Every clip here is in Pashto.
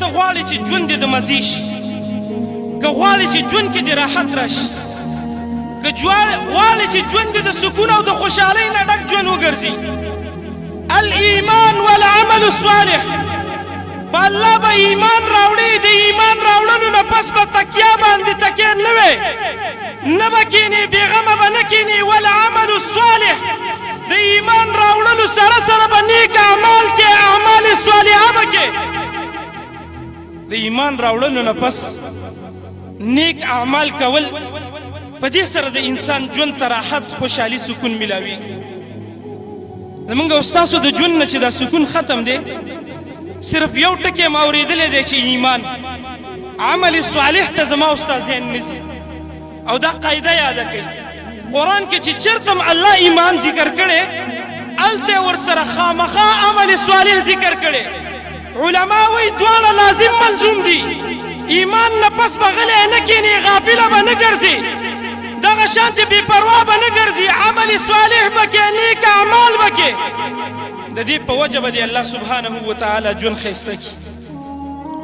ته غواړې چې ژوند دې د مزې شي، که غواړې چې ژوند کې دې راحت راشي، که غواړې چې ژوند دې د سکون او د خوشحالۍ نه ډک ژوند وګرځي، الایمان والعمل الصالح، په الله به ایمان راوړي، د ایمان راوړلو نه پس به تکیه باندې تکیه نه وی، نه به کینې بېغمه به نه کینې. والعمل الصالح، د ایمان راوړلو سره سره به نیک اعمال کې، اعمال صالحه به کې. د ایمان راوړلو نه پس نیک اعمال کول، په دې سره د انسان ژوند ته راحت، خوشحالي، سکون میلاویږي. زمونږ استاسو د ژوند نه چې دا سکون ختم دی، صرف یو ټکی ما اورېدلی دی چې ایمان، عمل صالح ته زما استاد ذهن نه ځي. او دا قاعده یاده کوي، قرآن کې چې چېرته الله ایمان ذکر کړی، هلته ورسره خامخا عمل صالح ذکر کړی. علما وایي دواړه لازم ملزوم دي. ایمان نه پس به غلی نه کښېني، غافله به نه ګرځي، دغه شانتې بې پروا به نه ګرځي، عمل صالح به کې، نیک اعمال به کې. د دې په وجه به دې الله سبحانه وتعالی ژوند ښایسته کړي.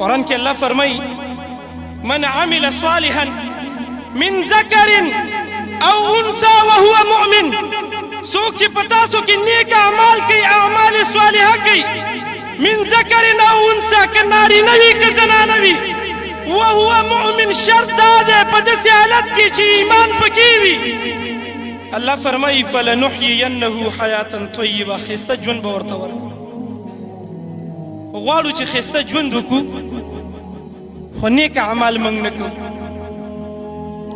قرآن کې الله فرمایي من عمل صالحا من ذکر او انثى وهو مؤمن، څوک چې په تاسو کې نیک اعمال کوي، اعمال صالحه کوي، من ذکر او انثى، که نارینه وي که زنانه وي، وهو مؤمن، شرط دا دی په داسې حالت کې چې ایمان پکې وي. الله فرمایي فلنحیینه حیاتا طیبه، ښایسته ژوند به ورته ورکړو. غواړو چې ښایسته ژوند وکړو، خو نیک اعمال موږ نه کوو.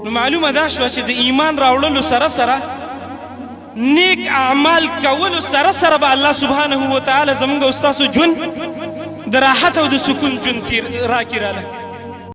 نو معلومه دا شوه چې د ایمان راوړلو سره سره، نیک اعمال کولو سره سره به الله سبحانه وتعالی زموږ او ستاسو ژوند د راحت او د سکون ژوند راکړي راله.